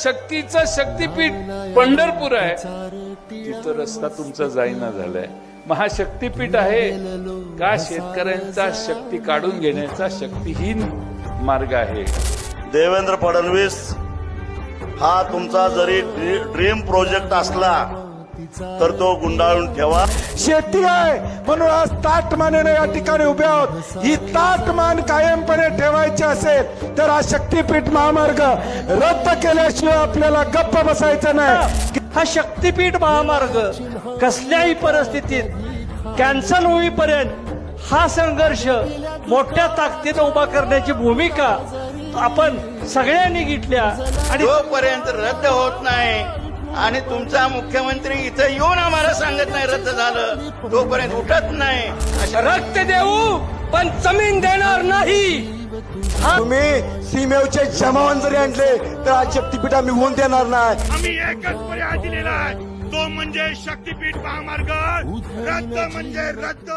शक्तीचं शक्तीपीठ पंढरपूर आहे, तिथं रस्ता तुमचा जाईना झालाय. महाशक्तीपीठ आहे का शेतकऱ्यांचा शक्ती काढून घेण्याचा शक्तीहीन मार्ग आहे. देवेंद्र फडणवीस हा तुमचा जरी ड्रीम प्रोजेक्ट असला तर तो गुंडाळून ठेवा. शेती आहे म्हणून आज ताटमानेने या ठिकाणी उभे आहोत. ही ताटमान कायमपणे ठेवायची असेल तर हा शक्तीपीठ महामार्ग रद्द केल्याशिवाय आपल्याला गप्प बसायचं नाही. हा शक्तीपीठ महामार्ग कसल्याही परिस्थितीत कॅन्सल होईपर्यंत हा संघर्ष मोठ्या ताकदीने उभा करण्याची भूमिका आपण सगळ्यांनी घेतल्या आणि जोपर्यंत रद्द होत नाही आणि तुमचा मुख्यमंत्री इथं येऊन आम्हाला सांगत नाही रद्द झालं, तोपर्यंत उठत नाही. रक्त देऊ पण जमीन देणार नाही. तुम्ही सीमेवरचे जमावन जरी आणले तर आज शक्तीपीठ आम्ही होऊन देणार नाही. आम्ही एकच पर्याय दिलेला आहे, तो म्हणजे शक्तीपीठ महामार्ग रद्द म्हणजे रद्द.